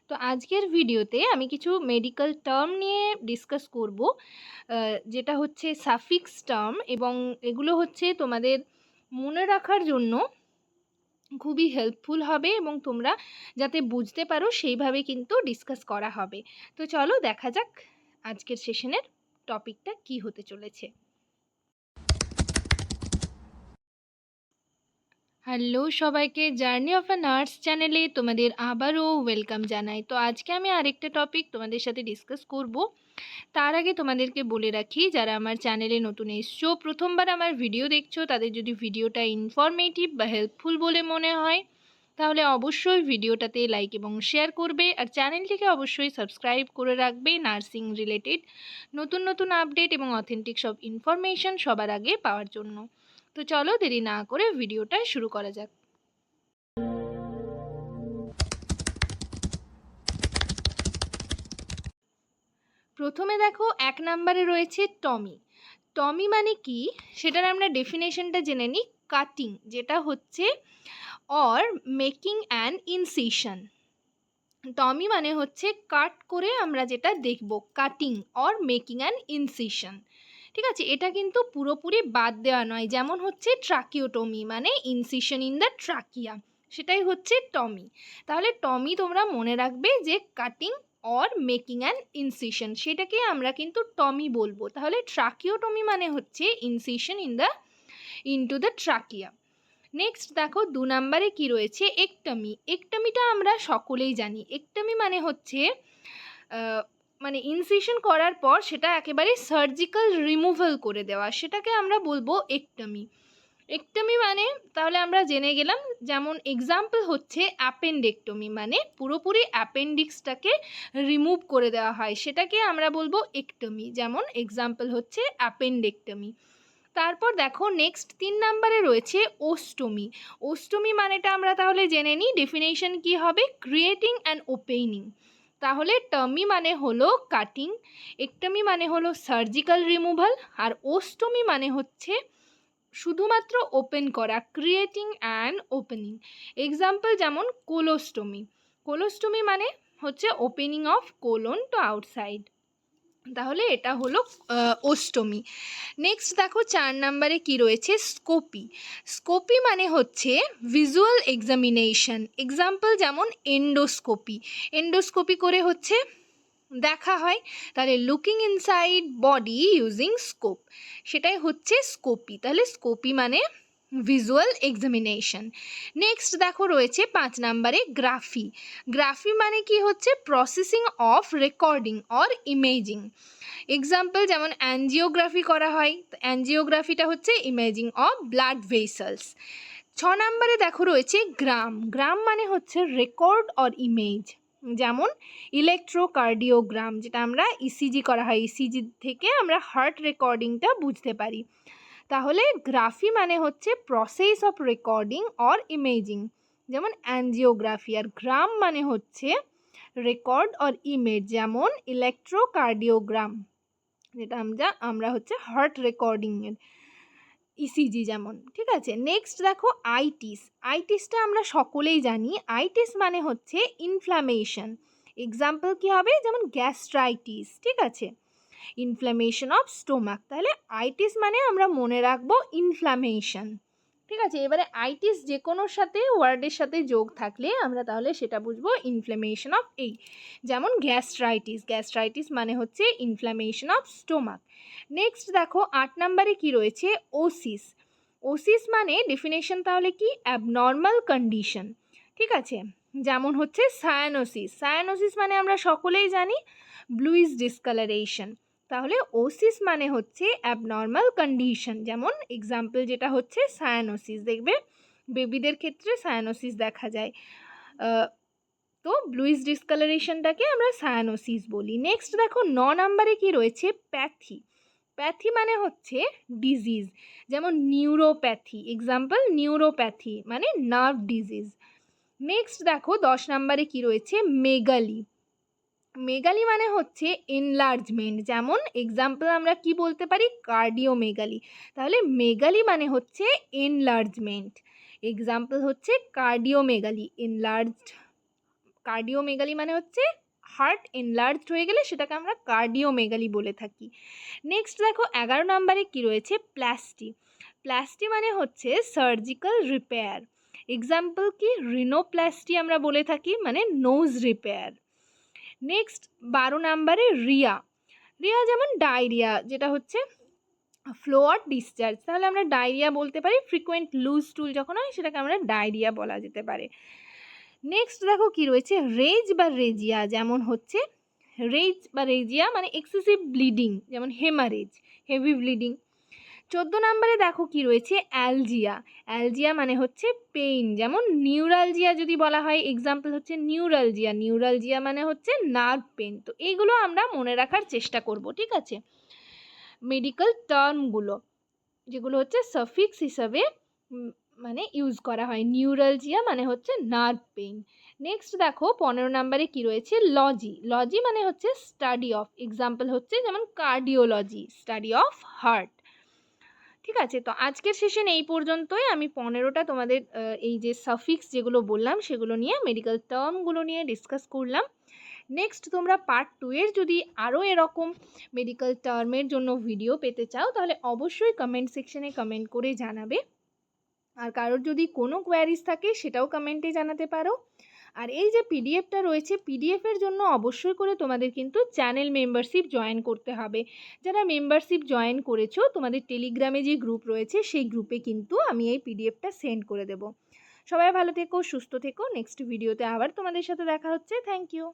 তো আজকের ভিডিওতে আমি কিছু মেডিকেল টার্ম নিয়ে ডিসকাস করব, যেটা হচ্ছে সাফিক্স টার্ম, এবং এগুলো হচ্ছে তোমাদের মনে রাখার জন্য খুবই হেল্পফুল হবে এবং তোমরা যাতে বুঝতে পারো সেইভাবে কিন্তু ডিসকাস করা হবে। তো চলো দেখা যাক আজকের সেশনের টপিকটা কি হতে চলেছে। হ্যালো সবাইকে, জার্নি অফ আ নার্স চ্যানেলে তোমাদের আবারও ওয়েলকাম জানাই। তো আজকে আমি আরেকটা টপিক তোমাদের সাথে ডিসকাস করব। তার আগে তোমাদেরকে বলে রাখি, যারা আমার চ্যানেলে নতুন এসছো, প্রথমবার আমার ভিডিও দেখছো, তাদের যদি ভিডিওটা ইনফরমেটিভ বা হেল্পফুল বলে মনে হয় তাহলে অবশ্যই ভিডিওটাতে লাইক এবং শেয়ার করবে, আর চ্যানেলটিকে অবশ্যই সাবস্ক্রাইব করে রাখবে নার্সিং রিলেটেড নতুন নতুন আপডেট এবং অথেন্টিক সব ইনফরমেশন সবার আগে পাওয়ার জন্য। তো চলো দেরি না করে ভিডিওটা শুরু করা যাক। প্রথমে দেখো, 1 নম্বরে রয়েছে টমি। টমি মানে কি সেটার আমরা ডেফিনেশনটা জেনে নিই। কাটিং, যেটা হচ্ছে অর মেকিং অ্যান ইনসিশন। টমি মানে হচ্ছে কাট করে আমরা যেটা দেখব, cutting or making an incision. ঠিক আছে, এটা কিন্তু পুরোপুরি বাদ দেওয়া নয়। যেমন হচ্ছে ট্রাকিওটমি মানে ইনসিশন ইন দ্য ট্রাকিয়া, সেটাই হচ্ছে টমি। তাহলে টমি তোমরা মনে রাখবে যে cutting or making an incision, সেটাকে আমরা কিন্তু টমি বলবো। তাহলে ট্রাকিওটমি মানে হচ্ছে incision into the trachea. Next দেখো 2 নম্বরে কি রয়েছে, একটমি। একটমিটা আমরা সকলেই জানি। একটমি মানে হচ্ছে মানে ইনসিশন করার পর সেটা একেবারে সার্জিক্যাল রিমুভাল করে দেওয়া, সেটাকে আমরা বলবো একটমি। একটমি মানে তাহলে আমরা জেনে গেলাম, যেমন এক্সাম্পল হচ্ছে অ্যাপেন্ডেক্টমি, মানে পুরোপুরি অ্যাপেন্ডিক্সটাকে রিমুভ করে দেওয়া হয়, সেটাকে আমরা বলবো একটমি। যেমন এক্সাম্পল হচ্ছে অ্যাপেন্ডেক্টমি। তারপর দেখো নেক্সট 3 নম্বরে রয়েছে ওস্টমি। ওস্টমি মানেটা আমরা তাহলে জেনে নিই, ডেফিনেশন কি হবে, ক্রিয়েটিং অ্যান্ড ওপেনিং। তাহলে টমি মানে হলো কাটিং, একটমি মানে হলো সার্জিক্যাল রিমুভাল, আর ওস্টমি মানে হচ্ছে শুধুমাত্র ওপেন করা, ক্রিয়েটিং অ্যান্ড ওপেনিং। এক্সাম্পল যেমন কোলোস্টমি। কোলোস্টমি মানে হচ্ছে opening of colon to outside. তাহলে এটা হলো ওস্টমি। নেক্সট দেখো 4 নম্বরে কি রয়েছে, স্কোপি। স্কোপি মানে হচ্ছে ভিজুয়াল এক্সামিনেশন। এক্সাম্পল যেমন এন্ডোস্কোপি। এন্ডোস্কোপি করে হচ্ছে দেখা হয়, তাহলে looking inside body using scope, সেটাই হচ্ছে স্কোপি। তাহলে স্কোপি মানে ভিজুয়াল এক্সামিনেশন। নেক্সট দেখো রয়েছে 5 নম্বরে গ্রাফি। গ্রাফি মানে কি হচ্ছে processing of recording or imaging. Example যেমন অ্যাঞ্জিওগ্রাফি করা হয়, অ্যাঞ্জিওগ্রাফিটা হচ্ছে ইমেজিং অফ ব্লাড ভেসেলস। 6 নম্বরে দেখো রয়েছে গ্রাম। গ্রাম মানে হচ্ছে রেকর্ড অর ইমেজ, যেমন ইলেকট্রোকার্ডিওগ্রাম, যেটা আমরা ইসিজি করা হয়, ইসিজি থেকে আমরা হার্ট রেকর্ডিংটা বুঝতে পারি। তাহলে গ্রাফি মানে হচ্ছে process of recording or imaging, যেমন অ্যাঞ্জিওগ্রাফি। আর গ্রাম মানে হচ্ছে রেকর্ড অর ইমেজ, যেমন ইলেকট্রোকার্ডিওগ্রাম, যেটা আমরা হচ্ছে হার্ট রেকর্ডিংয়ের ইসিজি যেমন। ঠিক আছে, নেক্সট দেখো আইটিস। আইটিসটা আমরা সকলেই জানি। আইটিস মানে হচ্ছে ইনফ্ল্যামেশন। এক্সাম্পল কি হবে, যেমন গ্যাস্ট্রাইটিস। ঠিক আছে, ইনফ্ল্যামেশন অফ স্টোমাক। তাহলে আইটিস মানে আমরা মনে রাখবো ইনফ্ল্যামেশন। ঠিক আছে, এবারে আইটিস যে কোনোর সাথে ওয়ার্ডের সাথে যোগ থাকলে আমরা তাহলে সেটা বুঝবো ইনফ্ল্যামেশন অফ এই, যেমন গ্যাস্ট্রাইটিস। গ্যাস্ট্রাইটিস মানে হচ্ছে ইনফ্ল্যামেশন অফ স্টোমাক। নেক্সট দেখো 8 নম্বরে কি রয়েছে, ওসিস। ওসিস মানে ডেফিনেশন তাহলে কি, অ্যাবনর্মাল কন্ডিশন। ঠিক আছে, যেমন হচ্ছে সায়ানোসিস। সায়ানোসিস মানে আমরা সকলেই জানি ব্লুইশ ডিসকালারেশন। তাহলে ওসিস মানে হচ্ছে অ্যাবনর্মাল কন্ডিশন, যেমন এক্সাম্পল যেটা হচ্ছে সায়ানোসিস। দেখবে বেবিদের ক্ষেত্রে সায়ানোসিস দেখা যায়, তো ব্লুইশ ডিসকালারেশনটাকে আমরা সায়ানোসিস বলি। নেক্সট দেখো 9 নম্বরে কি রয়েছে, প্যাথি। প্যাথি মানে হচ্ছে ডিজিজ, যেমন নিউরোপ্যাথি। এক্সাম্পল নিউরোপ্যাথি মানে নার্ভ ডিজিজ। নেক্সট দেখো 10 নম্বরে কি রয়েছে, মেগালি। মেগালি মানে হচ্ছে এনলার্জমেন্ট, যেমন এক্সাম্পল আমরা কি বলতে পারি, কার্ডিওমেগালি। তাহলে মেগালি মানে হচ্ছে এনলার্জমেন্ট, এক্সাম্পল হচ্ছে কার্ডিওমেগালি, এনলার্জড কার্ডিওমেগালি মানে হচ্ছে হার্ট এনলার্জড হয়ে গেলে সেটাকে আমরা কার্ডিওমেগালি বলে থাকি। নেক্সট দেখো 11 নম্বরে কি রয়েছে, প্লাস্টি। প্লাস্টি মানে হচ্ছে সার্জিক্যাল রিপেয়ার। এক্সাম্পল কি, রিনোপ্লাস্টি আমরা বলে থাকি, মানে নোজ রিপেয়ার। নেক্সট 12 নম্বরে রিয়া। রিয়া যেমন ডায়রিয়া, যেটা হচ্ছে ফ্লো আর ডিসচার্জ, তাহলে আমরা ডায়রিয়া বলতে পারি। ফ্রিকোয়েন্ট লুজ স্টুল যখন হয় সেটাকে আমরা ডায়রিয়া বলা যেতে পারে। নেক্সট দেখো কি রয়েছে, রেজ বা রেজিয়া। যেমন হচ্ছে রেজ বা রেজিয়া মানে এক্সেসিভ ব্লিডিং, যেমন হেমারেজ, হেভি ব্লিডিং। 14 নম্বরে দেখো কি রয়েছে, অ্যালজিয়া। অ্যালজিয়া মানে হচ্ছে পেইন, যেমন নিউরালজিয়া যদি বলা হয়, এক্সাম্পল হচ্ছে নিউরালজিয়া। নিউরালজিয়া মানে হচ্ছে নার্ভ পেন। তো এইগুলো আমরা মনে রাখার চেষ্টা করব, ঠিক আছে। মেডিকেল টার্মগুলো যেগুলো হচ্ছে সাফিক্স হিসাবে মানে ইউজ করা হয়। নিউরালজিয়া মানে হচ্ছে নার্ভ পেইন। নেক্সট দেখো 15 নম্বরে কি রয়েছে, লজি। লজি মানে হচ্ছে স্টাডি অফ, এক্সাম্পল হচ্ছে যেমন কার্ডিওলজি, স্টাডি অফ হার্ট। ঠিক আছে, তো আজকের সেশন এই পর্যন্তই। আমি 15টা তোমাদের এই যে সাফিক্স যেগুলো বললাম সেগুলো নিয়ে, মেডিকেল টার্মগুলো নিয়ে ডিসকাস করলাম। নেক্সট তোমরা পার্ট 2 এর যদি আরও এরকম মেডিকেল টার্মের জন্য ভিডিও পেতে চাও তাহলে অবশ্যই কমেন্ট সেকশনে কমেন্ট করে জানাবে। আর কারোর যদি কোনো কোয়ারিজ থাকে সেটাও কমেন্টে জানাতে পারো। আর এই যে পিডিএফটা রয়েছে, পিডিএফের জন্য অবশ্যই করে তোমাদের কিন্তু চ্যানেল মেম্বারশিপ জয়েন করতে হবে। যারা মেম্বারশিপ জয়েন করেছো, তোমাদের টেলিগ্রামে যে গ্রুপ রয়েছে সেই গ্রুপে কিন্তু আমি এই পিডিএফটা সেন্ড করে দেব। সবাই ভালো থেকো, সুস্থ থেকো। নেক্সট ভিডিওতে আবার তোমাদের সাথে দেখা হচ্ছে। Thank you.